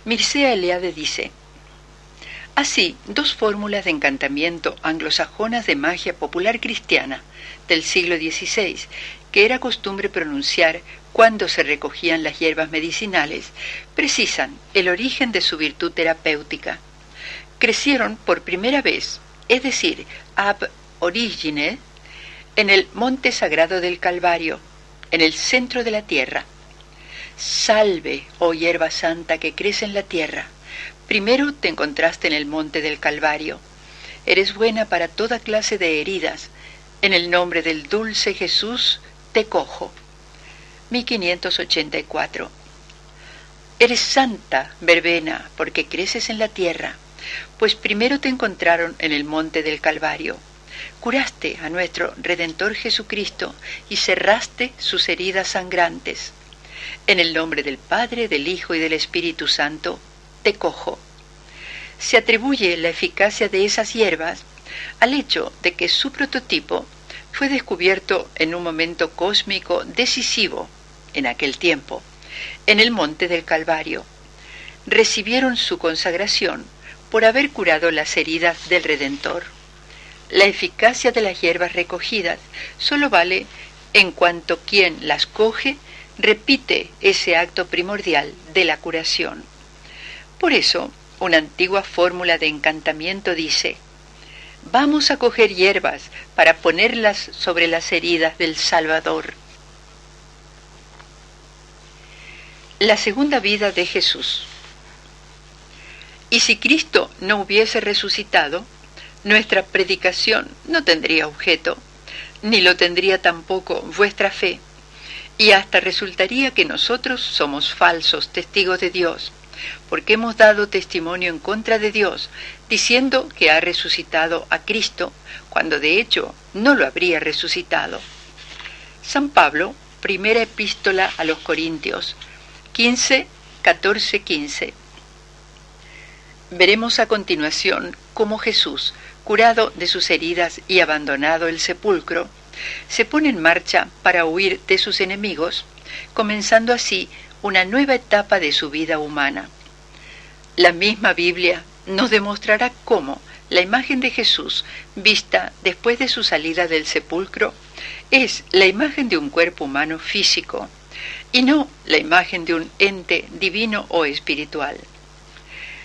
Mircea Eliade dice: así, dos fórmulas de encantamiento anglosajonas de magia popular cristiana del siglo XVI, que era costumbre pronunciar cuando se recogían las hierbas medicinales, precisan el origen de su virtud terapéutica. Crecieron por primera vez, es decir, ab origine, en el monte sagrado del Calvario, en el centro de la tierra. Salve, oh hierba santa que crece en la tierra. Primero te encontraste en el monte del Calvario. Eres buena para toda clase de heridas. En el nombre del dulce Jesús te cojo. 1584. Eres santa, verbena, porque creces en la tierra, pues primero te encontraron en el monte del Calvario. Curaste a nuestro Redentor Jesucristo y cerraste sus heridas sangrantes. En el nombre del Padre, del Hijo y del Espíritu Santo, te cojo. Se atribuye la eficacia de esas hierbas al hecho de que su prototipo fue descubierto en un momento cósmico decisivo en aquel tiempo, en el monte del Calvario. Recibieron su consagración por haber curado las heridas del Redentor. La eficacia de las hierbas recogidas solo vale en cuanto quien las coge repite ese acto primordial de la curación. Por eso, una antigua fórmula de encantamiento dice: vamos a coger hierbas para ponerlas sobre las heridas del Salvador. La segunda vida de Jesús. Y si Cristo no hubiese resucitado, nuestra predicación no tendría objeto, ni lo tendría tampoco vuestra fe, y hasta resultaría que nosotros somos falsos testigos de Dios, porque hemos dado testimonio en contra de Dios, diciendo que ha resucitado a Cristo, cuando de hecho no lo habría resucitado. San Pablo, primera epístola a los Corintios, 14:15. Veremos a continuación cómo Jesús, curado de sus heridas y abandonado el sepulcro, se pone en marcha para huir de sus enemigos, comenzando así una nueva etapa de su vida humana. La misma Biblia nos demostrará cómo la imagen de Jesús, vista después de su salida del sepulcro, es la imagen de un cuerpo humano físico, y no la imagen de un ente divino o espiritual.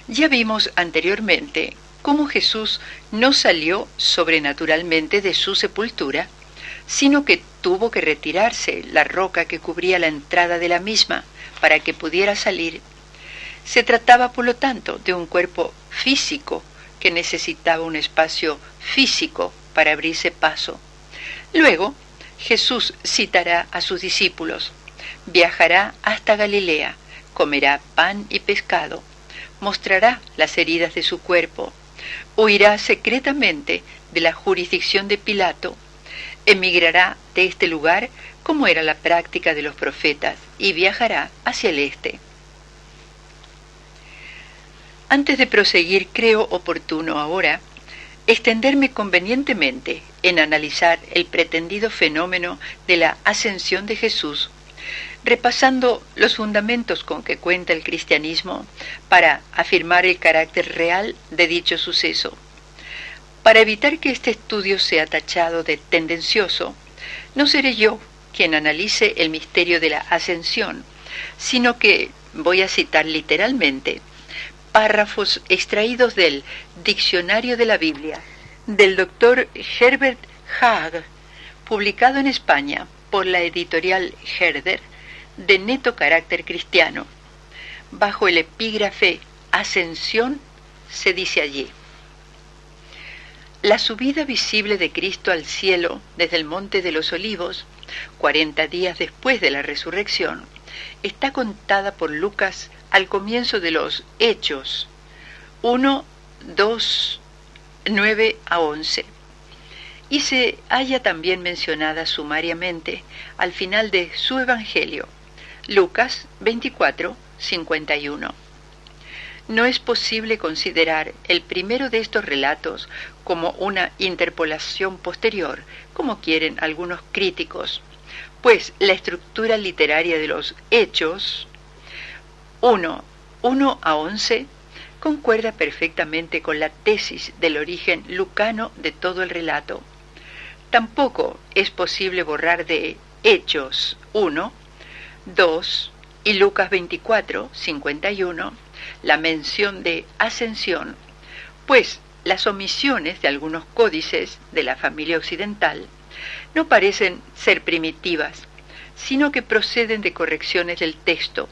Ya vimos anteriormente cómo Jesús no salió sobrenaturalmente de su sepultura, sino que tuvo que retirarse la roca que cubría la entrada de la misma para que pudiera salir. Se trataba, por lo tanto, de un cuerpo físico que necesitaba un espacio físico para abrirse paso. Luego, Jesús citará a sus discípulos, viajará hasta Galilea, comerá pan y pescado, mostrará las heridas de su cuerpo, huirá secretamente de la jurisdicción de Pilato, emigrará de este lugar como era la práctica de los profetas y viajará hacia el este. Antes de proseguir, creo oportuno ahora extenderme convenientemente en analizar el pretendido fenómeno de la ascensión de Jesús, repasando los fundamentos con que cuenta el cristianismo para afirmar el carácter real de dicho suceso. Para evitar que este estudio sea tachado de tendencioso, no seré yo quien analice el misterio de la ascensión, sino que voy a citar literalmente párrafos extraídos del Diccionario de la Biblia del doctor Herbert Haag, publicado en España por la editorial Herder, de neto carácter cristiano. Bajo el epígrafe Ascensión se dice allí: la subida visible de Cristo al cielo desde el Monte de los Olivos, 40 días después de la resurrección, está contada por Lucas al comienzo de los Hechos 1, 2, 9 a 11, y se halla también mencionada sumariamente al final de su Evangelio, Lucas 24, 51. No es posible considerar el primero de estos relatos como una interpolación posterior, como quieren algunos críticos, pues la estructura literaria de los Hechos 1 1 a 11 concuerda perfectamente con la tesis del origen lucano de todo el relato. Tampoco es posible borrar de Hechos 1, 2 y Lucas 24, 51 la mención de ascensión, pues las omisiones de algunos códices de la familia occidental no parecen ser primitivas, sino que proceden de correcciones del texto.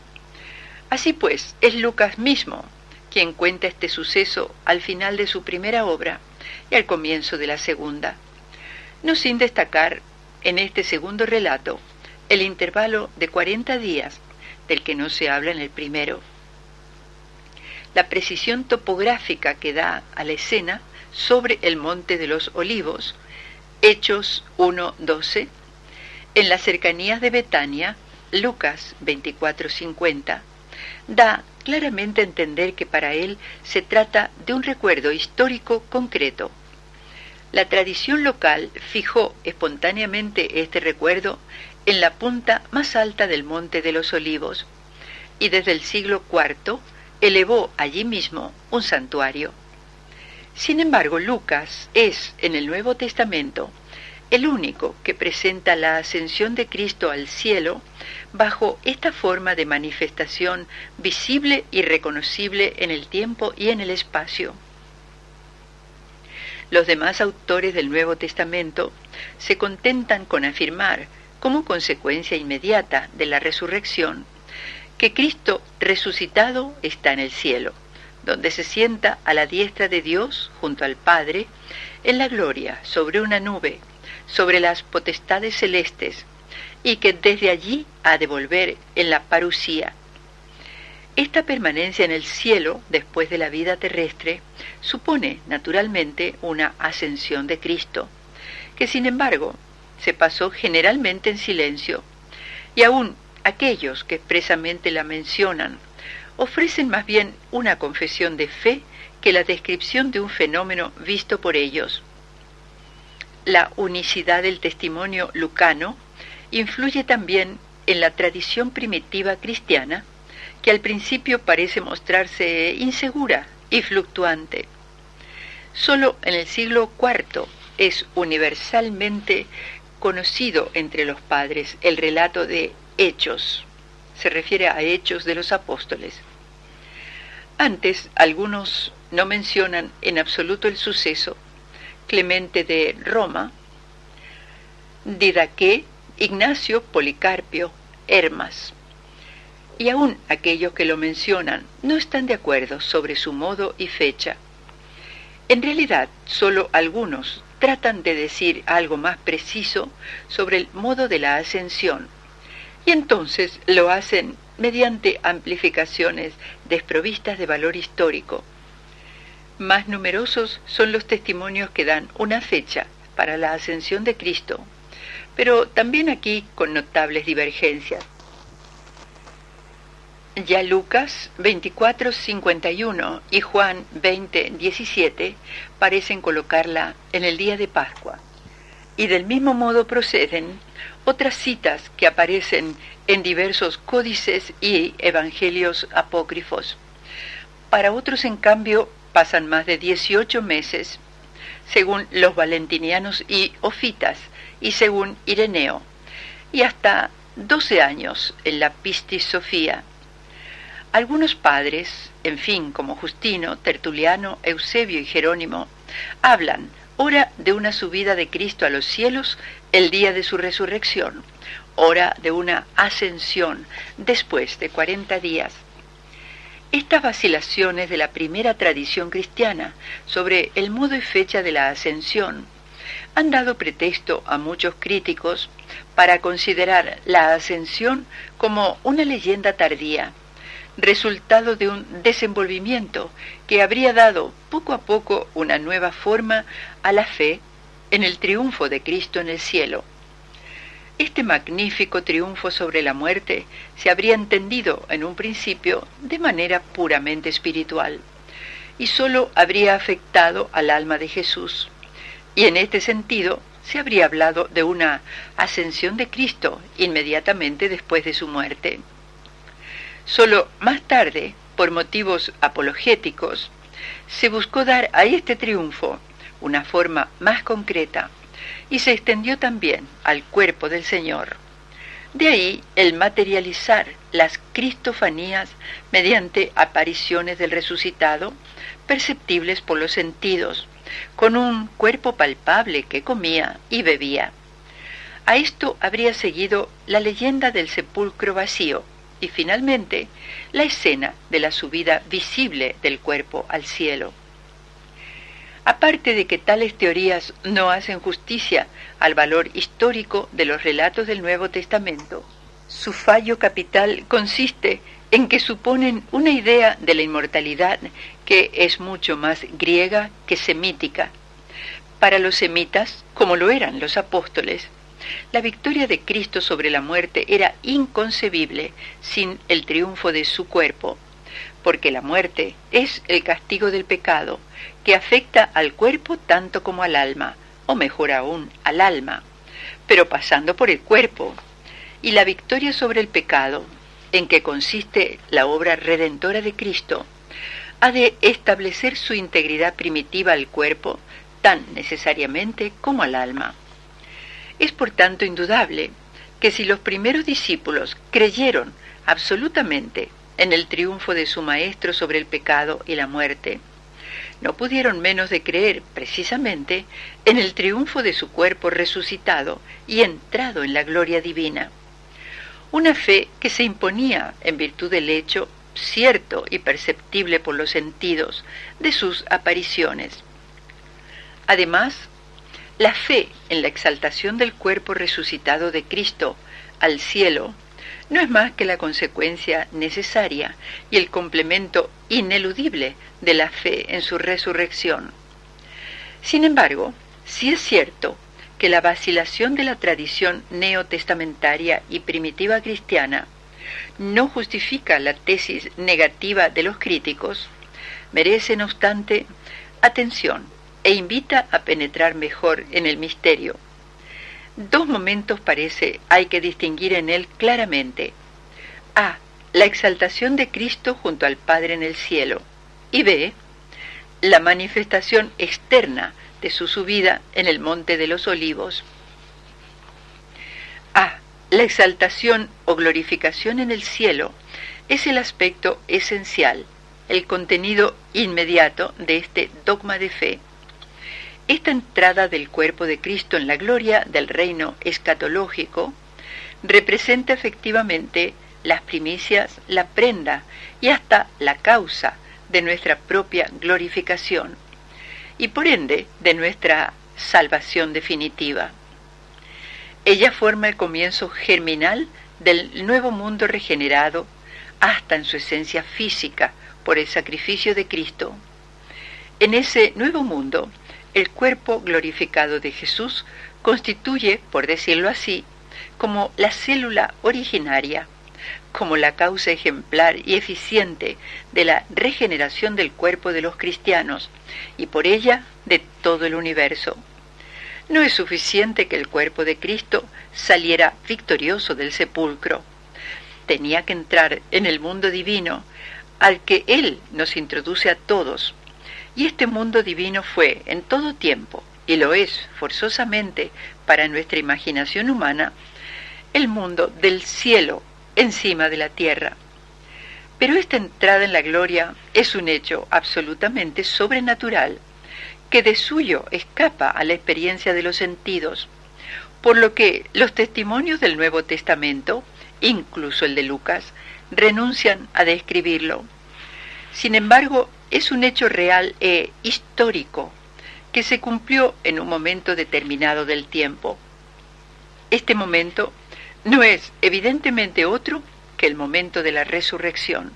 Así pues, es Lucas mismo quien cuenta este suceso al final de su primera obra y al comienzo de la segunda, no sin destacar en este segundo relato el intervalo de 40 días del que no se habla en el primero. La precisión topográfica que da a la escena sobre el Monte de los Olivos, Hechos 1:12, en las cercanías de Betania, Lucas 24:50, da claramente a entender que para él se trata de un recuerdo histórico concreto. La tradición local fijó espontáneamente este recuerdo en la punta más alta del Monte de los Olivos, y desde el siglo IV elevó allí mismo un santuario. Sin embargo, Lucas es, en el Nuevo Testamento, el único que presenta la ascensión de Cristo al cielo bajo esta forma de manifestación visible y reconocible en el tiempo y en el espacio. Los demás autores del Nuevo Testamento se contentan con afirmar, como consecuencia inmediata de la resurrección, que Cristo resucitado está en el cielo, donde se sienta a la diestra de Dios junto al Padre, en la gloria, sobre una nube, sobre las potestades celestes, y que desde allí ha de volver en la parusía. Esta permanencia en el cielo, después de la vida terrestre, supone, naturalmente, una ascensión de Cristo, que sin embargo se pasó generalmente en silencio, y aún aquellos que expresamente la mencionan ofrecen más bien una confesión de fe que la descripción de un fenómeno visto por ellos. La unicidad del testimonio lucano influye también en la tradición primitiva cristiana, que al principio parece mostrarse insegura y fluctuante. Solo en el siglo IV es universalmente conocido entre los padres el relato de Hechos. Se refiere a Hechos de los Apóstoles. Antes, algunos no mencionan en absoluto el suceso. Clemente de Roma, Didaqué, Ignacio, Policarpio, Hermas. Y aún aquellos que lo mencionan no están de acuerdo sobre su modo y fecha. En realidad, solo algunos tratan de decir algo más preciso sobre el modo de la ascensión, y entonces lo hacen mediante amplificaciones desprovistas de valor histórico. Más numerosos son los testimonios que dan una fecha para la ascensión de Cristo, pero también aquí con notables divergencias. Ya Lucas 24:51 y Juan 20:17 parecen colocarla en el día de Pascua, y del mismo modo proceden otras citas que aparecen en diversos códices y evangelios apócrifos. Para otros, en cambio, pasan más de 18 meses, según los valentinianos y ofitas, y según Ireneo, y hasta 12 años en la Pistis Sofía. Algunos padres, en fin, como Justino, Tertuliano, Eusebio y Jerónimo, hablan ora de una subida de Cristo a los cielos el día de su resurrección, ora de una ascensión después de 40 días. Estas vacilaciones de la primera tradición cristiana sobre el modo y fecha de la ascensión han dado pretexto a muchos críticos para considerar la ascensión como una leyenda tardía, resultado de un desenvolvimiento que habría dado poco a poco una nueva forma a la fe en el triunfo de Cristo en el cielo. Este magnífico triunfo sobre la muerte se habría entendido en un principio de manera puramente espiritual, y sólo habría afectado al alma de Jesús, y en este sentido se habría hablado de una ascensión de Cristo inmediatamente después de su muerte. Solo más tarde por motivos apologéticos, se buscó dar a este triunfo una forma más concreta y se extendió también al cuerpo del Señor. De ahí el materializar las cristofanías mediante apariciones del resucitado, perceptibles por los sentidos, con un cuerpo palpable que comía y bebía. A esto habría seguido la leyenda del sepulcro vacío y finalmente la escena de la subida visible del cuerpo al cielo. Aparte de que tales teorías no hacen justicia al valor histórico de los relatos del Nuevo Testamento, su fallo capital consiste en que suponen una idea de la inmortalidad que es mucho más griega que semítica. Para los semitas, como lo eran los apóstoles, la victoria de Cristo sobre la muerte era inconcebible sin el triunfo de su cuerpo, porque la muerte es el castigo del pecado, que afecta al cuerpo tanto como al alma, o mejor aún, al alma, pero pasando por el cuerpo, y la victoria sobre el pecado, en que consiste la obra redentora de Cristo, ha de establecer su integridad primitiva al cuerpo tan necesariamente como al alma. Es por tanto indudable que si los primeros discípulos creyeron absolutamente en el triunfo de su Maestro sobre el pecado y la muerte, no pudieron menos de creer precisamente en el triunfo de su cuerpo resucitado y entrado en la gloria divina. Una fe que se imponía en virtud del hecho cierto y perceptible por los sentidos de sus apariciones. Además, la fe en la exaltación del cuerpo resucitado de Cristo al cielo no es más que la consecuencia necesaria y el complemento ineludible de la fe en su resurrección. Sin embargo, sí es cierto que la vacilación de la tradición neotestamentaria y primitiva cristiana no justifica la tesis negativa de los críticos, merece no obstante atención e invita a penetrar mejor en el misterio. Dos momentos parece hay que distinguir en él claramente. A. La exaltación de Cristo junto al Padre en el cielo. Y B. La manifestación externa de su subida en el Monte de los Olivos. A. La exaltación o glorificación en el cielo es el aspecto esencial, el contenido inmediato de este dogma de fe. Esta entrada del cuerpo de Cristo en la gloria del reino escatológico representa efectivamente las primicias, la prenda y hasta la causa de nuestra propia glorificación y por ende de nuestra salvación definitiva. Ella forma el comienzo germinal del nuevo mundo regenerado hasta en su esencia física por el sacrificio de Cristo. En ese nuevo mundo, el cuerpo glorificado de Jesús constituye, por decirlo así, como la célula originaria, como la causa ejemplar y eficiente de la regeneración del cuerpo de los cristianos y por ella de todo el universo. No es suficiente que el cuerpo de Cristo saliera victorioso del sepulcro. Tenía que entrar en el mundo divino al que Él nos introduce a todos. Y este mundo divino fue en todo tiempo, y lo es forzosamente para nuestra imaginación humana, el mundo del cielo encima de la tierra. Pero esta entrada en la gloria es un hecho absolutamente sobrenatural, que de suyo escapa a la experiencia de los sentidos, por lo que los testimonios del Nuevo Testamento, incluso el de Lucas, renuncian a describirlo. Sin embargo, es un hecho real e histórico que se cumplió en un momento determinado del tiempo. Este momento no es evidentemente otro que el momento de la resurrección.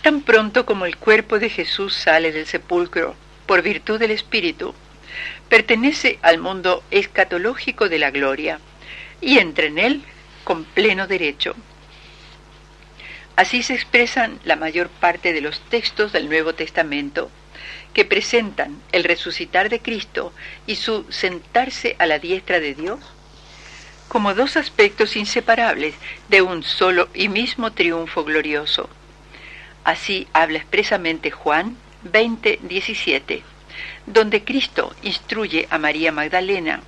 Tan pronto como el cuerpo de Jesús sale del sepulcro por virtud del Espíritu, pertenece al mundo escatológico de la gloria y entra en él con pleno derecho. Así se expresan la mayor parte de los textos del Nuevo Testamento, que presentan el resucitar de Cristo y su sentarse a la diestra de Dios como dos aspectos inseparables de un solo y mismo triunfo glorioso. Así habla expresamente Juan 20:17, donde Cristo instruye a María Magdalena,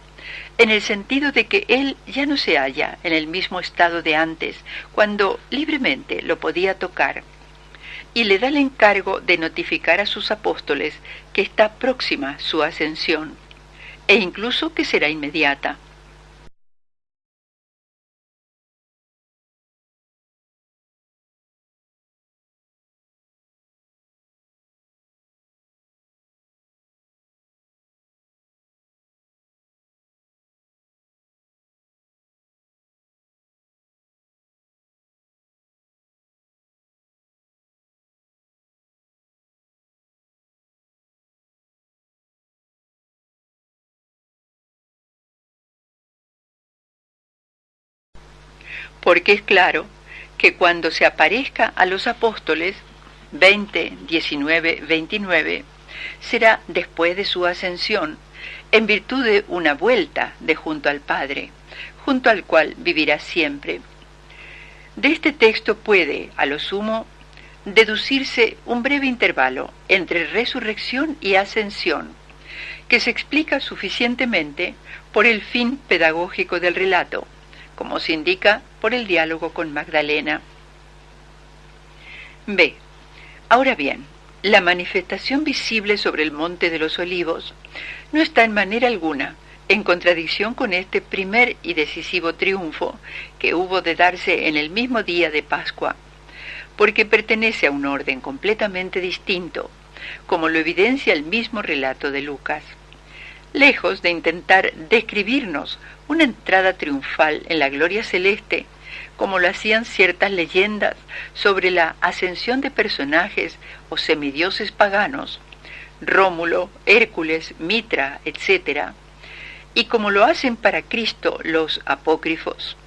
en el sentido de que él ya no se halla en el mismo estado de antes, cuando libremente lo podía tocar, y le da el encargo de notificar a sus apóstoles que está próxima su ascensión, e incluso que será inmediata. Porque es claro que cuando se aparezca a los apóstoles, 20, 19, 29, será después de su ascensión, en virtud de una vuelta de junto al Padre, junto al cual vivirá siempre. De este texto puede, a lo sumo, deducirse un breve intervalo entre resurrección y ascensión, que se explica suficientemente por el fin pedagógico del relato, como se indica por el diálogo con Magdalena. B. Ahora bien, la manifestación visible sobre el Monte de los Olivos no está en manera alguna en contradicción con este primer y decisivo triunfo que hubo de darse en el mismo día de Pascua, porque pertenece a un orden completamente distinto, como lo evidencia el mismo relato de Lucas. Lejos de intentar describirnos una entrada triunfal en la gloria celeste, como lo hacían ciertas leyendas sobre la ascensión de personajes o semidioses paganos, Rómulo, Hércules, Mitra, etc., y como lo hacen para Cristo los apócrifos,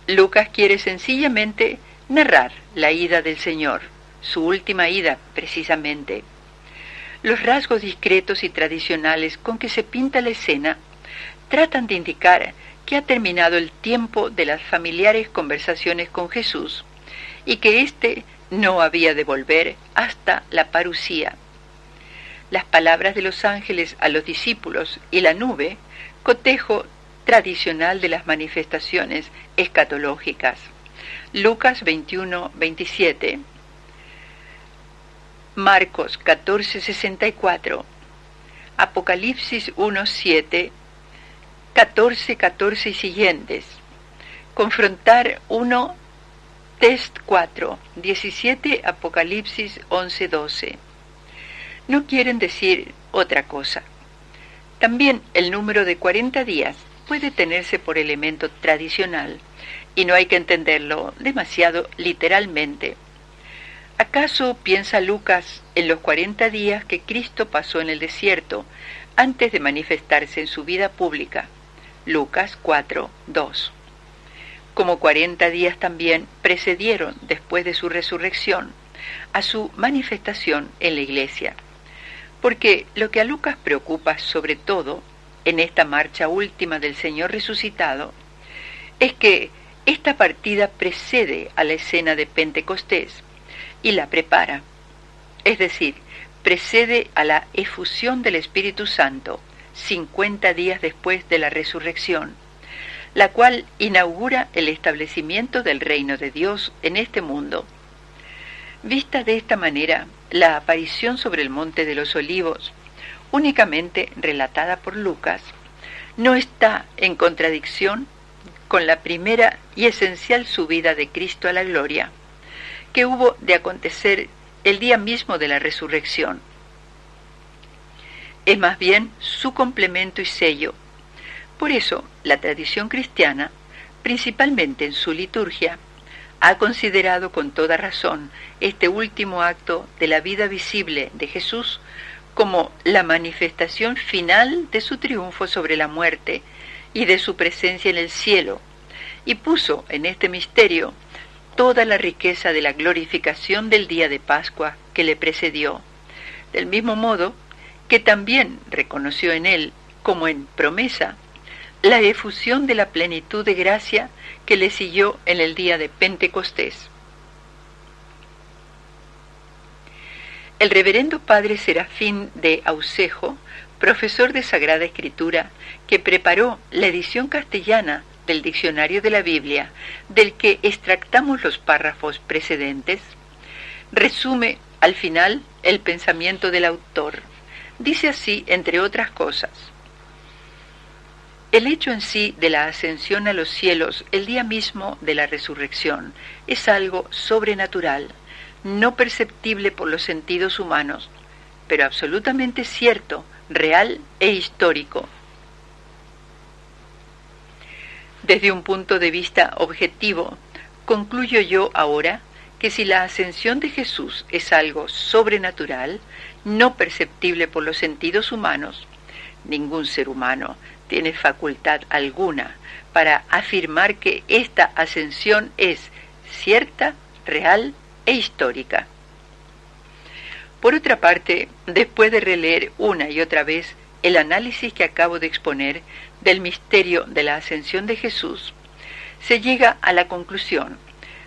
Lucas quiere sencillamente narrar la ida del Señor, su última ida precisamente. Los rasgos discretos y tradicionales con que se pinta la escena tratan de indicar que ha terminado el tiempo de las familiares conversaciones con Jesús y que éste no había de volver hasta la parusía. Las palabras de los ángeles a los discípulos y la nube, cotejo tradicional de las manifestaciones escatológicas. Lucas 21:27, Marcos 14:64, Apocalipsis 1:7, 14:14 y siguientes. Confrontar 1, Test 4, 17, Apocalipsis 11:12. No quieren decir otra cosa. También el número de 40 días puede tenerse por elemento tradicional y no hay que entenderlo demasiado literalmente. ¿Acaso piensa Lucas en los 40 días que Cristo pasó en el desierto antes de manifestarse en su vida pública? Lucas 4:2. Como 40 días también precedieron, después de su resurrección, a su manifestación en la iglesia. Porque lo que a Lucas preocupa sobre todo en esta marcha última del Señor resucitado es que esta partida precede a la escena de Pentecostés y la prepara, es decir, precede a la efusión del Espíritu Santo 50 días después de la resurrección, la cual inaugura el establecimiento del reino de Dios en este mundo. Vista de esta manera, la aparición sobre el Monte de los Olivos, únicamente relatada por Lucas, no está en contradicción con la primera y esencial subida de Cristo a la gloria, que hubo de acontecer el día mismo de la resurrección. Es más bien su complemento y sello. Por eso, la tradición cristiana, principalmente en su liturgia, ha considerado con toda razón este último acto de la vida visible de Jesús como la manifestación final de su triunfo sobre la muerte y de su presencia en el cielo, y puso en este misterio toda la riqueza de la glorificación del día de Pascua que le precedió, del mismo modo que también reconoció en él, como en promesa, la efusión de la plenitud de gracia que le siguió en el día de Pentecostés. El reverendo padre Serafín de Aucejo, profesor de Sagrada Escritura, que preparó la edición castellana del Diccionario de la Biblia, del que extractamos los párrafos precedentes, resume al final el pensamiento del autor. Dice así, entre otras cosas: el hecho en sí de la ascensión a los cielos el día mismo de la resurrección es algo sobrenatural, no perceptible por los sentidos humanos, pero absolutamente cierto, real e histórico. Desde un punto de vista objetivo, concluyo yo ahora que si la ascensión de Jesús es algo sobrenatural, no perceptible por los sentidos humanos, ningún ser humano tiene facultad alguna para afirmar que esta ascensión es cierta, real e histórica. Por otra parte, después de releer una y otra vez el análisis que acabo de exponer del misterio de la ascensión de Jesús, se llega a la conclusión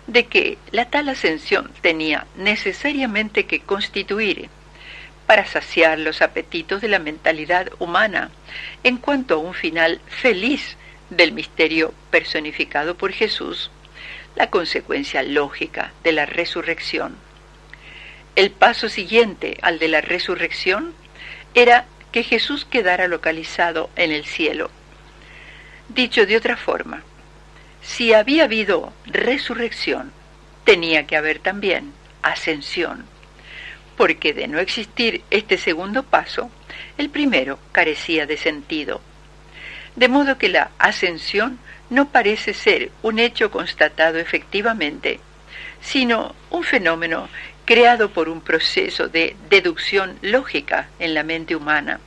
de que la tal ascensión tenía necesariamente que constituir, para saciar los apetitos de la mentalidad humana, en cuanto a un final feliz del misterio personificado por Jesús, la consecuencia lógica de la resurrección. El paso siguiente al de la resurrección era que Jesús quedara localizado en el cielo. Dicho de otra forma, si había habido resurrección, tenía que haber también ascensión, porque de no existir este segundo paso, el primero carecía de sentido. De modo que la ascensión no parece ser un hecho constatado efectivamente, sino un fenómeno creado por un proceso de deducción lógica en la mente humana.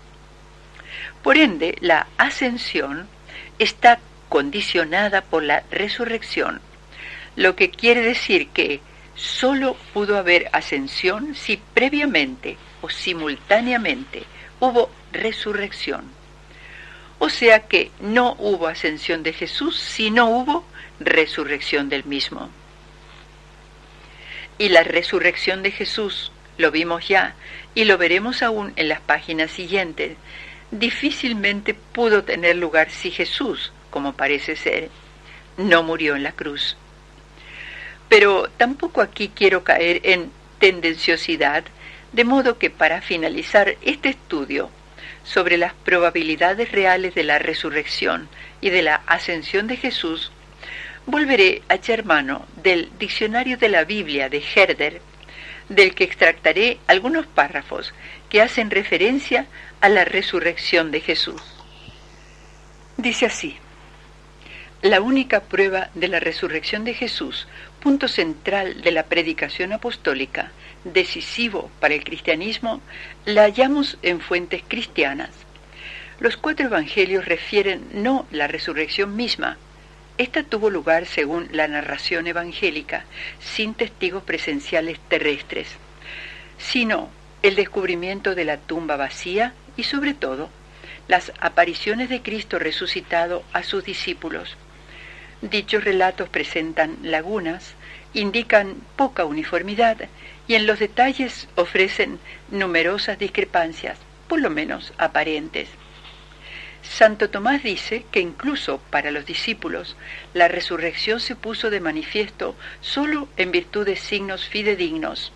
Por ende, la ascensión está condicionada por la resurrección, lo que quiere decir que sólo pudo haber ascensión si previamente o simultáneamente hubo resurrección. O sea que no hubo ascensión de Jesús si no hubo resurrección del mismo. Y la resurrección de Jesús, lo vimos ya y lo veremos aún en las páginas siguientes, difícilmente pudo tener lugar si Jesús, como parece ser, no murió en la cruz. Pero tampoco aquí quiero caer en tendenciosidad, de modo que para finalizar este estudio sobre las probabilidades reales de la resurrección y de la ascensión de Jesús, volveré a echar mano del Diccionario de la Biblia de Herder, del que extractaré algunos párrafos que hacen referencia a la resurrección de Jesús. Dice así: la única prueba de la resurrección de Jesús, punto central de la predicación apostólica, decisivo para el cristianismo, la hallamos en fuentes cristianas. Los 4 evangelios refieren no la resurrección misma. Esta tuvo lugar según la narración evangélica, sin testigos presenciales terrestres, sino el descubrimiento de la tumba vacía y, sobre todo, las apariciones de Cristo resucitado a sus discípulos. Dichos relatos presentan lagunas, indican poca uniformidad y en los detalles ofrecen numerosas discrepancias, por lo menos aparentes. Santo Tomás dice que incluso para los discípulos la resurrección se puso de manifiesto solo en virtud de signos fidedignos,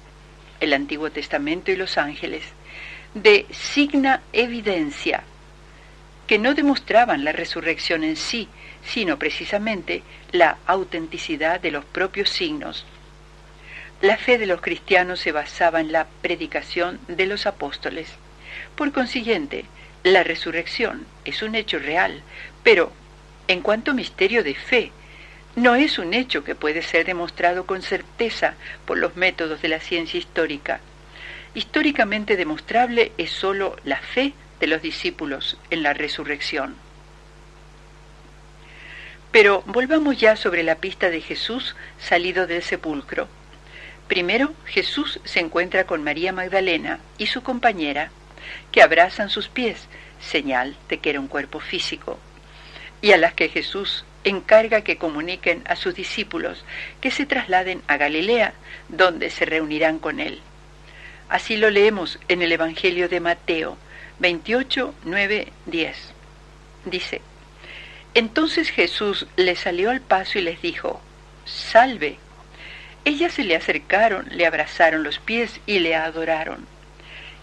el Antiguo Testamento y los ángeles, de signa evidencia, que no demostraban la resurrección en sí, sino precisamente la autenticidad de los propios signos. La fe de los cristianos se basaba en la predicación de los apóstoles. Por consiguiente, la resurrección es un hecho real, pero en cuanto misterio de fe, no es un hecho que puede ser demostrado con certeza por los métodos de la ciencia histórica. Históricamente demostrable es sólo la fe de los discípulos en la resurrección. Pero volvamos ya sobre la pista de Jesús salido del sepulcro. Primero, Jesús se encuentra con María Magdalena y su compañera, que abrazan sus pies, señal de que era un cuerpo físico, y a las que Jesús encarga que comuniquen a sus discípulos que se trasladen a Galilea, donde se reunirán con él. Así lo leemos en el Evangelio de Mateo 28, 9, 10. Dice: Entonces Jesús les salió al paso y les dijo: «Salve». Ellas se le acercaron, le abrazaron los pies y le adoraron.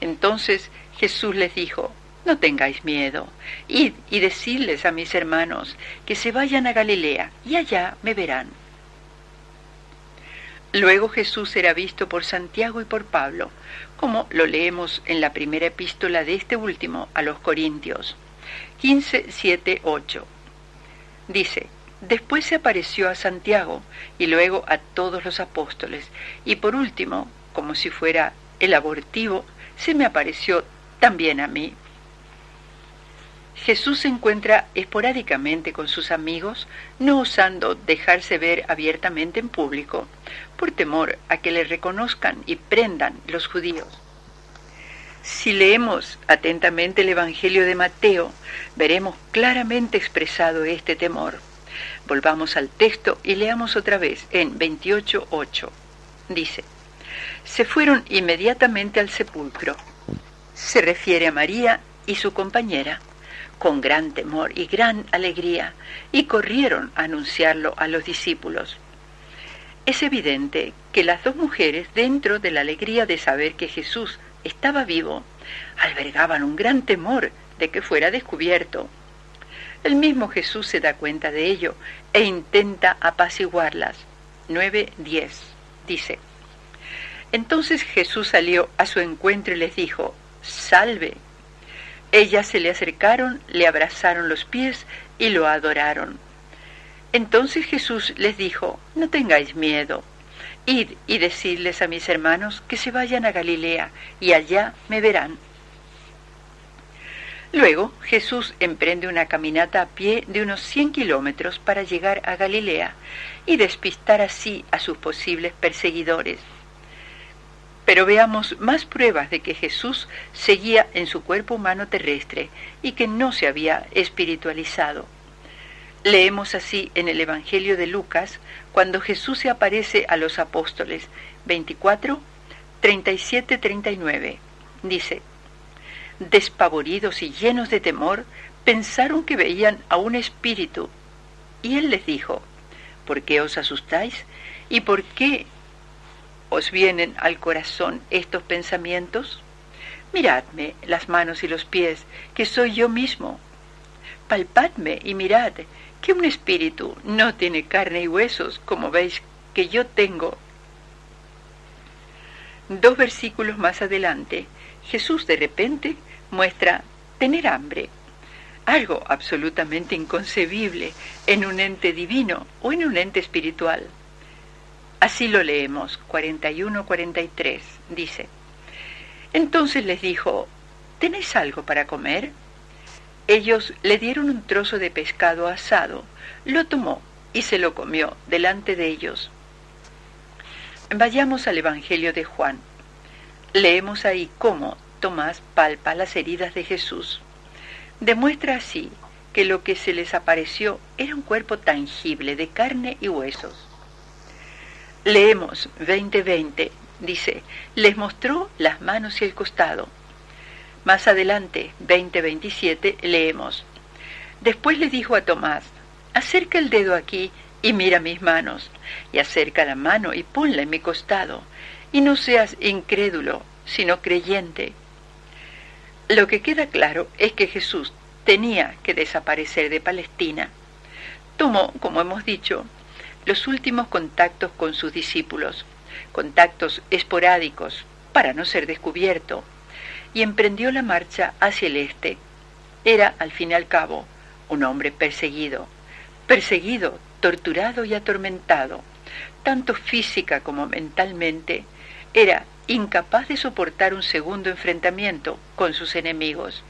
Entonces Jesús les dijo: «No tengáis miedo, id y decidles a mis hermanos que se vayan a Galilea, y allá me verán». Luego Jesús era visto por Santiago y por Pablo, como lo leemos en la primera epístola de este último a los Corintios 15, 7, 8. Dice: «Después se apareció a Santiago y luego a todos los apóstoles, y por último, como si fuera el abortivo, se me apareció también a mí». Jesús se encuentra esporádicamente con sus amigos, no osando dejarse ver abiertamente en público, por temor a que le reconozcan y prendan los judíos. Si leemos atentamente el Evangelio de Mateo, veremos claramente expresado este temor. Volvamos al texto y leamos otra vez en 28:8. Dice: «Se fueron inmediatamente al sepulcro». Se refiere a María y su compañera, con gran temor y gran alegría, y corrieron a anunciarlo a los discípulos. Es evidente que las dos mujeres, dentro de la alegría de saber que Jesús estaba vivo, albergaban un gran temor de que fuera descubierto. El mismo Jesús se da cuenta de ello e intenta apaciguarlas. 9:10 dice: «Entonces Jesús salió a su encuentro y les dijo: «Salve». Ellas se le acercaron, le abrazaron los pies y lo adoraron. Entonces Jesús les dijo: «No tengáis miedo, id y decidles a mis hermanos que se vayan a Galilea, y allá me verán». Luego Jesús emprende una caminata a pie de unos 100 kilómetros para llegar a Galilea y despistar así a sus posibles perseguidores. Pero veamos más pruebas de que Jesús seguía en su cuerpo humano terrestre y que no se había espiritualizado. Leemos así en el Evangelio de Lucas, cuando Jesús se aparece a los apóstoles, 24, 37, 39. Dice: «Despavoridos y llenos de temor, pensaron que veían a un espíritu. Y él les dijo: ¿Por qué os asustáis? ¿Y por qué os vienen al corazón estos pensamientos? Miradme las manos y los pies, que soy yo mismo. Palpadme y mirad, que un espíritu no tiene carne y huesos, como veis que yo tengo». 2 versículos más adelante, Jesús de repente muestra tener hambre, algo absolutamente inconcebible en un ente divino o en un ente espiritual. Así lo leemos, 41-43, dice: «Entonces les dijo: ¿Tenéis algo para comer?». Ellos le dieron un trozo de pescado asado, lo tomó y se lo comió delante de ellos. Vayamos al Evangelio de Juan. Leemos ahí cómo Tomás palpa las heridas de Jesús. Demuestra así que lo que se les apareció era un cuerpo tangible de carne y huesos. Leemos 20:20, dice: «Les mostró las manos y el costado». Más adelante, 20:27, leemos: «Después le dijo a Tomás: acerca el dedo aquí y mira mis manos, y acerca la mano y ponla en mi costado, y no seas incrédulo, sino creyente». Lo que queda claro es que Jesús tenía que desaparecer de Palestina. Tomó, como hemos dicho, los últimos contactos con sus discípulos, contactos esporádicos para no ser descubierto, y emprendió la marcha hacia el este. Era, al fin y al cabo, un hombre perseguido, torturado y atormentado, tanto física como mentalmente. Era incapaz de soportar un segundo enfrentamiento con sus enemigos.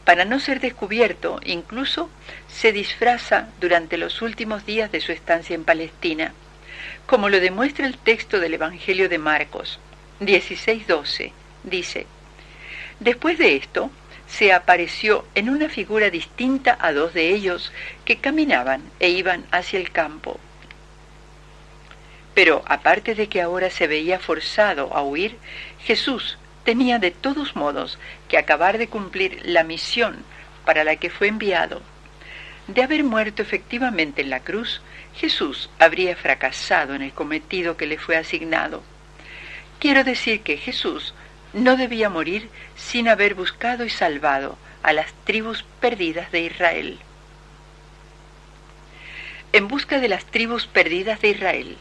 Para no ser descubierto, incluso se disfraza durante los últimos días de su estancia en Palestina, como lo demuestra el texto del Evangelio de Marcos 16:12. Dice: «Después de esto, se apareció en una figura distinta a 2 de ellos que caminaban e iban hacia el campo». Pero aparte de que ahora se veía forzado a huir, Jesús tenía de todos modos que acabar de cumplir la misión para la que fue enviado. De haber muerto efectivamente en la cruz, Jesús habría fracasado en el cometido que le fue asignado. Quiero decir que Jesús no debía morir sin haber buscado y salvado a las tribus perdidas de Israel. En busca de las tribus perdidas de Israel.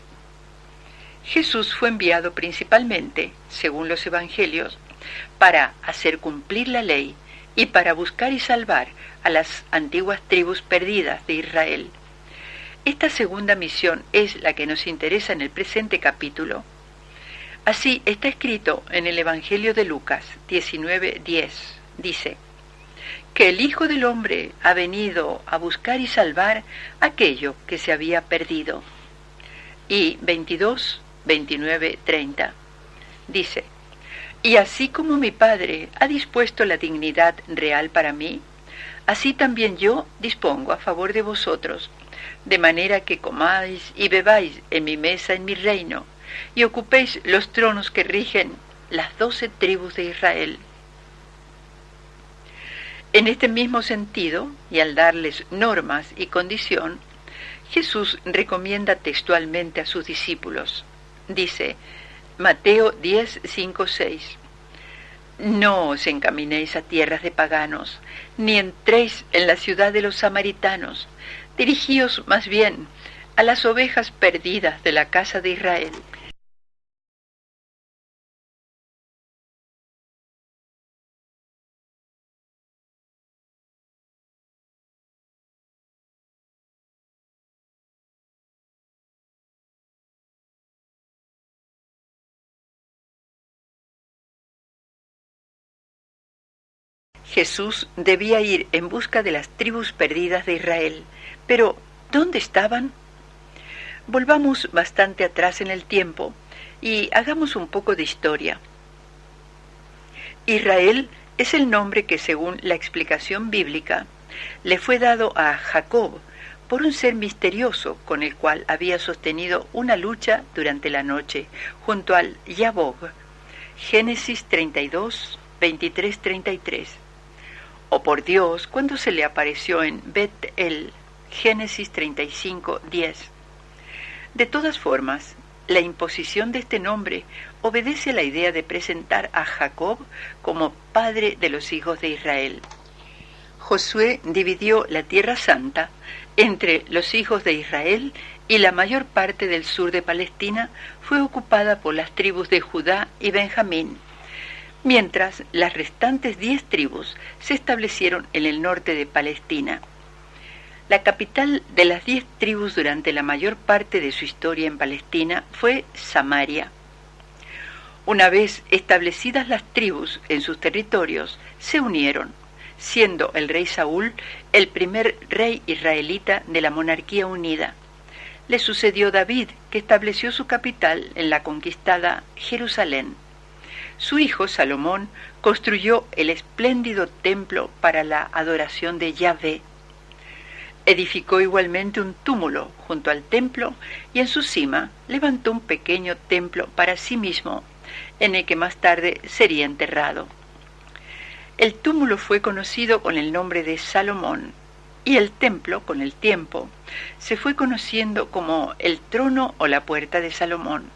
Jesús fue enviado principalmente, según los evangelios, para hacer cumplir la ley y para buscar y salvar a las antiguas tribus perdidas de Israel. Esta segunda misión es la que nos interesa en el presente capítulo. Así está escrito en el Evangelio de Lucas 19:10. Dice: que el Hijo del Hombre ha venido a buscar y salvar aquello que se había perdido. Y 22, 29, 30. Dice: y así como mi Padre ha dispuesto la dignidad real para mí, así también yo dispongo a favor de vosotros, de manera que comáis y bebáis en mi mesa en mi reino, y ocupéis los tronos que rigen las 12 tribus de Israel. En este mismo sentido, y al darles normas y condición, Jesús recomienda textualmente a sus discípulos. Dice, Mateo 10, 5, 6, no os encaminéis a tierras de paganos, ni entréis en la ciudad de los samaritanos, dirigíos más bien a las ovejas perdidas de la casa de Israel. Jesús debía ir en busca de las tribus perdidas de Israel, pero ¿dónde estaban? Volvamos bastante atrás en el tiempo y hagamos un poco de historia. Israel es el nombre que, según la explicación bíblica, le fue dado a Jacob por un ser misterioso con el cual había sostenido una lucha durante la noche junto al Yabog. Génesis 32, 23, 33. O por Dios, cuando se le apareció en Bet-El, Génesis 35, 10. De todas formas, la imposición de este nombre obedece a la idea de presentar a Jacob como padre de los hijos de Israel. Josué dividió la Tierra Santa entre los hijos de Israel y la mayor parte del sur de Palestina fue ocupada por las tribus de Judá y Benjamín, mientras las restantes 10 tribus se establecieron en el norte de Palestina. La capital de las 10 tribus durante la mayor parte de su historia en Palestina fue Samaria. Una vez establecidas las tribus en sus territorios, se unieron, siendo el rey Saúl el primer rey israelita de la monarquía unida. Le sucedió David, que estableció su capital en la conquistada Jerusalén. Su hijo Salomón construyó el espléndido templo para la adoración de Yahvé. Edificó igualmente un túmulo junto al templo y en su cima levantó un pequeño templo para sí mismo, en el que más tarde sería enterrado. El túmulo fue conocido con el nombre de Salomón y el templo, con el tiempo, se fue conociendo como el trono o la puerta de Salomón.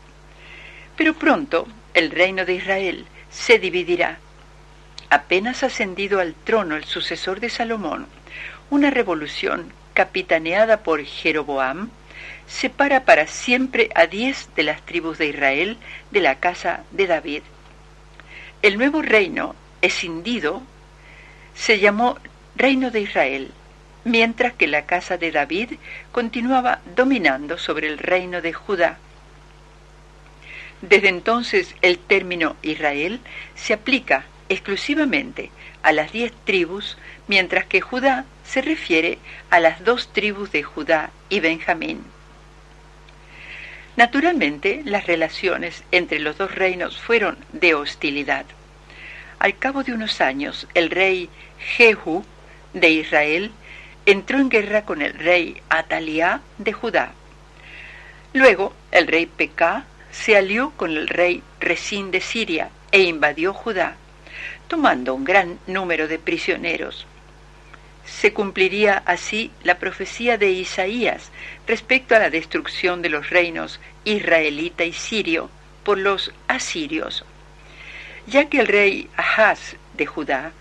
Pero pronto el reino de Israel se dividirá. Apenas ascendido al trono el sucesor de Salomón, una revolución capitaneada por Jeroboam separa para siempre a 10 de las tribus de Israel de la casa de David. El nuevo reino escindido se llamó Reino de Israel, mientras que la casa de David continuaba dominando sobre el reino de Judá. Desde entonces el término Israel se aplica exclusivamente a las 10 tribus, mientras que Judá se refiere a las 2 tribus de Judá y Benjamín. Naturalmente, las relaciones entre los dos reinos fueron de hostilidad. Al cabo de unos años, el rey Jehu de Israel entró en guerra con el rey Ataliá de Judá. Luego, El rey Pekah se alió con el rey Resín de Siria e invadió Judá, tomando un gran número de prisioneros. Se cumpliría así la profecía de Isaías respecto a la destrucción de los reinos israelita y sirio por los asirios, ya que el rey Ahaz de Judá,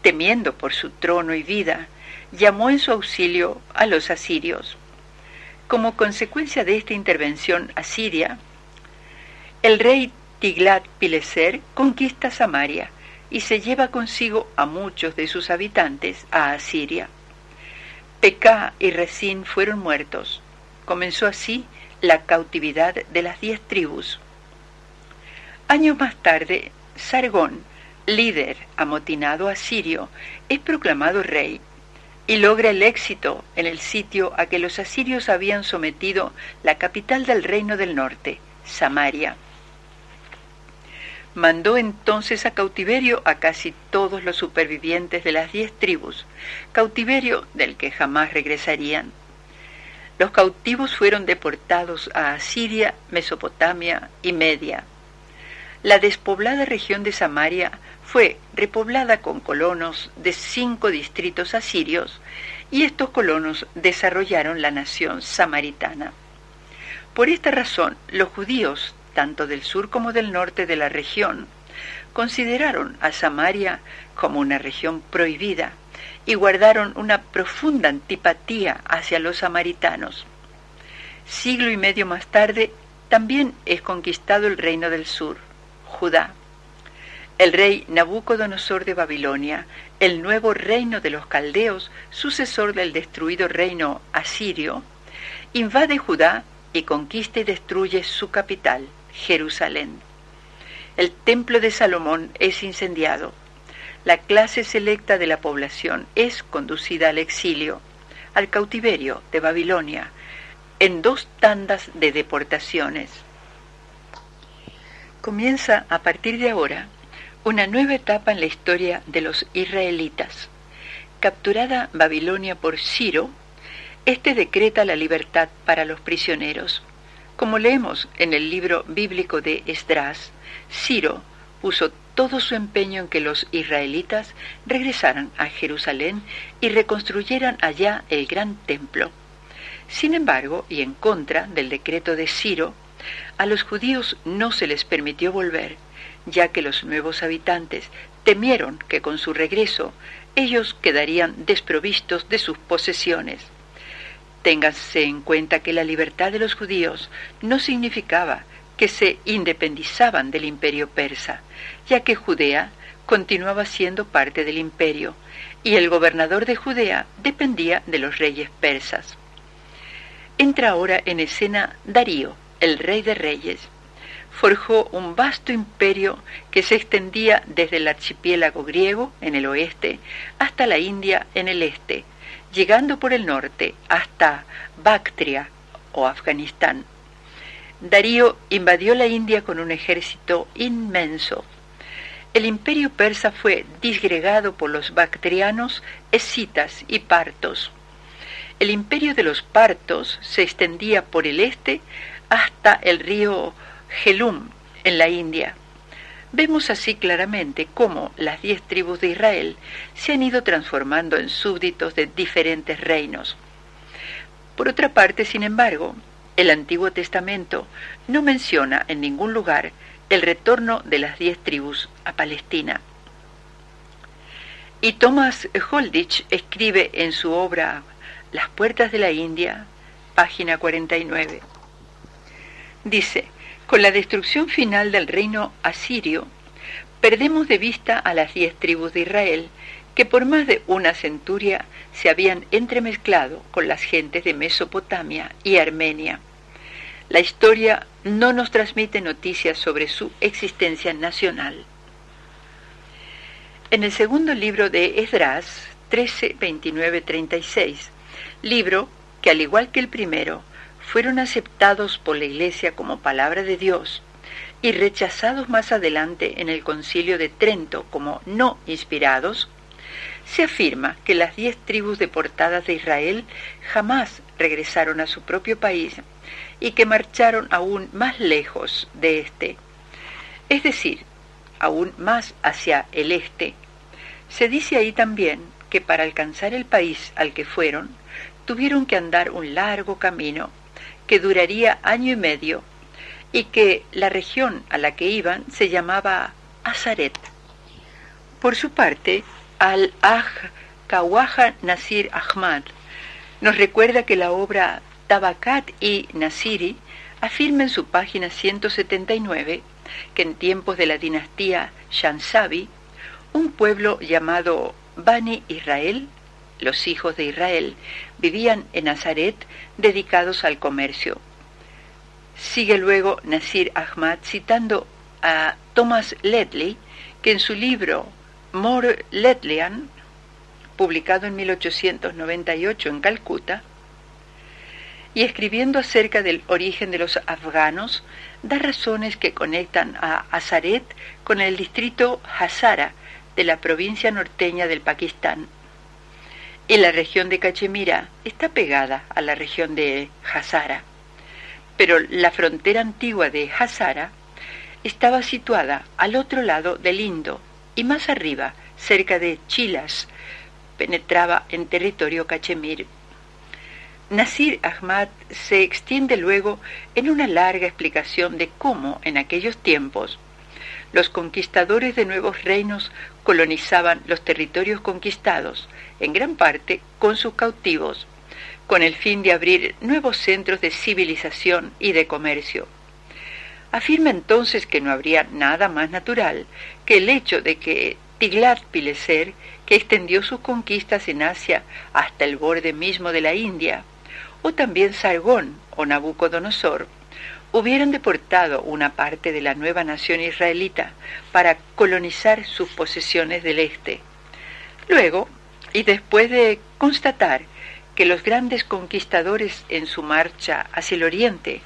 temiendo por su trono y vida, llamó en su auxilio a los asirios. Como consecuencia de esta intervención asiria, el rey Tiglat-Pileser conquista Samaria y se lleva consigo a muchos de sus habitantes a Asiria. Pekah y Resín fueron muertos. Comenzó así la cautividad de las 10 tribus. Años más tarde, Sargón, líder amotinado asirio, es proclamado rey y logra el éxito en el sitio a que los asirios habían sometido la capital del reino del norte, Samaria. Mandó entonces a cautiverio a casi todos los supervivientes de las 10 tribus, cautiverio del que jamás regresarían. Los cautivos fueron deportados a Asiria, Mesopotamia y Media. La despoblada región de Samaria fue repoblada con colonos de 5 distritos asirios y estos colonos desarrollaron la nación samaritana. Por esta razón, los judíos, tanto del sur como del norte de la región, consideraron a Samaria como una región prohibida y guardaron una profunda antipatía hacia los samaritanos. Siglo y medio más tarde, también es conquistado el reino del sur, Judá. El rey Nabucodonosor de Babilonia, el nuevo reino de los caldeos, sucesor del destruido reino asirio, invade Judá y conquista y destruye su capital, Jerusalén. El templo de Salomón es incendiado. La clase selecta de la población es conducida al exilio, al cautiverio de Babilonia, en 2 tandas de deportaciones. Comienza a partir de ahora una nueva etapa en la historia de los israelitas. Capturada Babilonia por Ciro, este decreta la libertad para los prisioneros. Como leemos en el libro bíblico de Esdras, Ciro puso todo su empeño en que los israelitas regresaran a Jerusalén y reconstruyeran allá el gran templo. Sin embargo, y en contra del decreto de Ciro, a los judíos no se les permitió volver, ya que los nuevos habitantes temieron que con su regreso ellos quedarían desprovistos de sus posesiones. Ténganse en cuenta que la libertad de los judíos no significaba que se independizaban del imperio persa, ya que Judea continuaba siendo parte del imperio, y el gobernador de Judea dependía de los reyes persas. Entra ahora en escena Darío, el rey de reyes. Forjó un vasto imperio que se extendía desde el archipiélago griego en el oeste hasta la India en el este, llegando por el norte hasta Bactria o Afganistán. Darío invadió la India con un ejército inmenso. El imperio persa fue disgregado por los bactrianos, escitas y partos. El imperio de los partos se extendía por el este hasta el río Jhelum en la India. Vemos así claramente cómo las 10 tribus de Israel se han ido transformando en súbditos de diferentes reinos. Por otra parte, sin embargo, el Antiguo Testamento no menciona en ningún lugar el retorno de las 10 tribus a Palestina. Y Thomas Holditch escribe en su obra Las puertas de la India, página 49. Dice: con la destrucción final del reino asirio, perdemos de vista a las 10 tribus de Israel, que por más de una centuria se habían entremezclado con las gentes de Mesopotamia y Armenia. La historia no nos transmite noticias sobre su existencia nacional. En el segundo libro de Esdras, 13, 29, 36, libro que, al igual que el primero, fueron aceptados por la Iglesia como palabra de Dios y rechazados más adelante en el Concilio de Trento como no inspirados, se afirma que las 10 tribus deportadas de Israel jamás regresaron a su propio país y que marcharon aún más lejos de este, es decir, aún más hacia el este. Se dice ahí también que para alcanzar el país al que fueron, tuvieron que andar un largo camino que duraría año y medio y que la región a la que iban se llamaba Azaret. Por su parte, Al-Aj Kawaja Nasir Ahmad nos recuerda que la obra Tabakat y Nasiri afirma en su página 179 que en tiempos de la dinastía Shansabi, un pueblo llamado Bani Israel, los hijos de Israel, vivían en Nazaret dedicados al comercio. Sigue luego Nasir Ahmad citando a Thomas Ledley, que en su libro More Ledleyan, publicado en 1898 en Calcuta, y escribiendo acerca del origen de los afganos, da razones que conectan a Azaret con el distrito Hazara de la provincia norteña del Pakistán. Y la región de Cachemira está pegada a la región de Hazara, pero la frontera antigua de Hazara estaba situada al otro lado del Indo y más arriba, cerca de Chilas, penetraba en territorio cachemir. Nasir Ahmad se extiende luego en una larga explicación de cómo, en aquellos tiempos, los conquistadores de nuevos reinos colonizaban los territorios conquistados, en gran parte con sus cautivos, con el fin de abrir nuevos centros de civilización y de comercio. Afirma entonces que no habría nada más natural que el hecho de que Tiglat-Pileser, que extendió sus conquistas en Asia hasta el borde mismo de la India, o también Sargón o Nabucodonosor, hubieran deportado una parte de la nueva nación israelita para colonizar sus posesiones del este. Luego, y después de constatar que los grandes conquistadores en su marcha hacia el oriente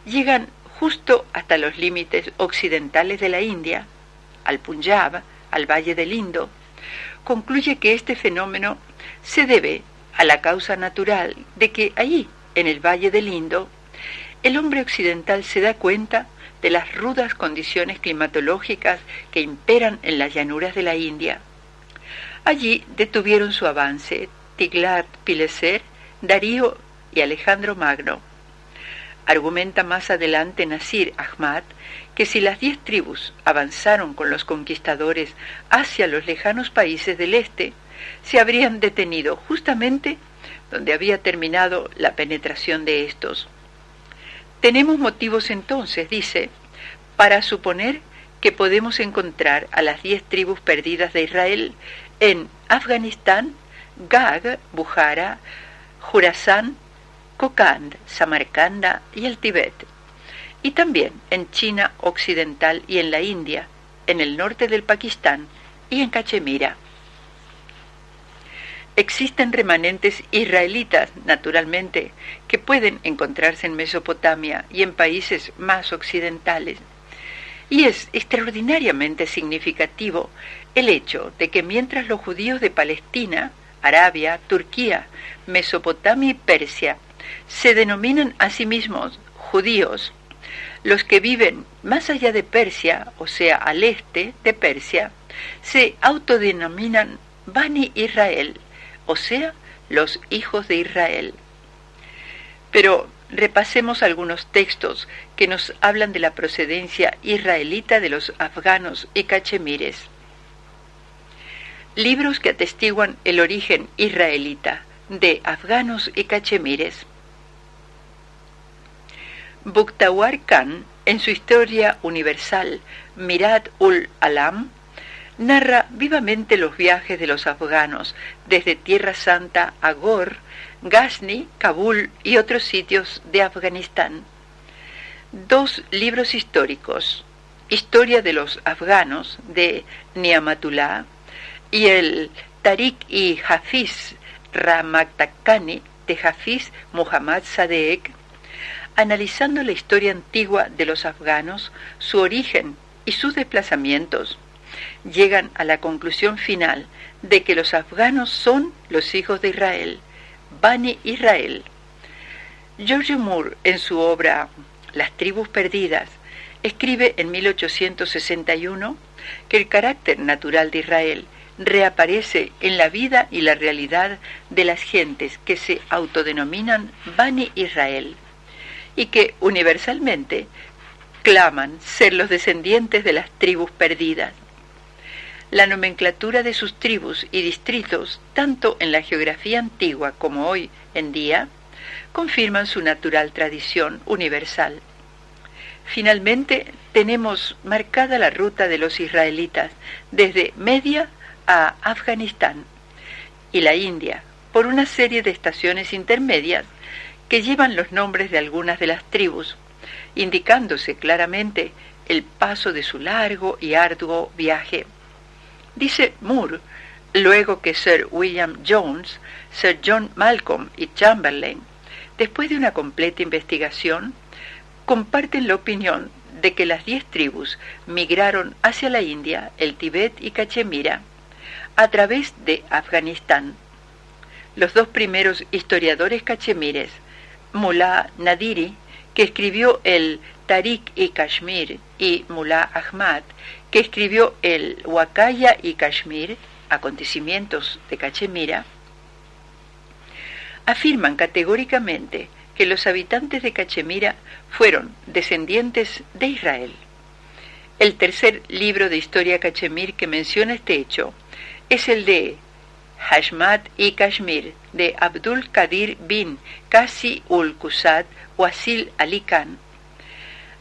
llegan justo hasta los límites occidentales de la India, al Punjab, al Valle del Indo, concluye que este fenómeno se debe a la causa natural de que allí, en el Valle del Indo, el hombre occidental se da cuenta de las rudas condiciones climatológicas que imperan en las llanuras de la India. Allí detuvieron su avance Tiglat-Pileser, Darío y Alejandro Magno. Argumenta más adelante Nasir Ahmad que si las 10 tribus avanzaron con los conquistadores hacia los lejanos países del este, se habrían detenido justamente donde había terminado la penetración de estos. Tenemos motivos entonces, dice, para suponer que podemos encontrar a las 10 tribus perdidas de Israel en Afganistán, Gag, Bujara, Jurasán, Kokand, Samarcanda y el Tíbet, y también en China occidental y en la India, en el norte del Pakistán y en Cachemira. Existen remanentes israelitas, naturalmente, que pueden encontrarse en Mesopotamia y en países más occidentales, y es extraordinariamente significativo el hecho de que mientras los judíos de Palestina, Arabia, Turquía, Mesopotamia y Persia se denominan a sí mismos judíos, los que viven más allá de Persia, o sea, al este de Persia, se autodenominan Bani Israel, o sea, los hijos de Israel. Pero repasemos algunos textos que nos hablan de la procedencia israelita de los afganos y cachemires. Libros que atestiguan el origen israelita de afganos y cachemires. Bukhtawar Khan, en su historia universal Mirat-ul-Alam, narra vivamente los viajes de los afganos desde Tierra Santa a Ghor, Ghazni, Kabul y otros sitios de Afganistán. 2 libros históricos, Historia de los afganos de Niamatullah y el Tariq-i Hafiz Ramatakani de Hafiz Muhammad Sadeek, analizando la historia antigua de los afganos, su origen y sus desplazamientos, llegan a la conclusión final de que los afganos son los hijos de Israel, Bani Israel. George Moore, en su obra Las tribus perdidas, escribe en 1861 que el carácter natural de Israel reaparece en la vida y la realidad de las gentes que se autodenominan Bani Israel y que universalmente claman ser los descendientes de las tribus perdidas. La nomenclatura de sus tribus y distritos, tanto en la geografía antigua como hoy en día, confirman su natural tradición universal. Finalmente, tenemos marcada la ruta de los israelitas desde Media a Afganistán y la India por una serie de estaciones intermedias que llevan los nombres de algunas de las tribus, indicándose claramente el paso de su largo y arduo viaje. Dice Moore, luego que Sir William Jones, Sir John Malcolm y Chamberlain, después de una completa investigación, comparten la opinión de que las 10 tribus migraron hacia la India, el Tíbet y Cachemira a través de Afganistán. Los dos primeros historiadores cachemires, Mullah Nadiri, que escribió el Tariq-i-Kashmir, y Mullah Ahmad, que escribió el Wakaya y Kashmir, acontecimientos de Cachemira, afirman categóricamente que los habitantes de Cachemira fueron descendientes de Israel. El tercer libro de historia cachemir que menciona este hecho es el de Hashmat y Kashmir, de Abdul Qadir bin Qasi ul Qusad Wasil Ali Khan.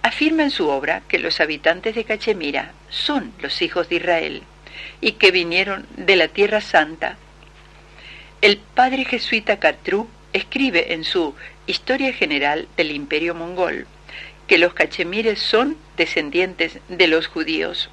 Afirma en su obra que los habitantes de Cachemira son los hijos de Israel y que vinieron de la Tierra Santa. El padre jesuita Cartrú escribe en su Historia General del Imperio Mongol que los cachemires son descendientes de los judíos.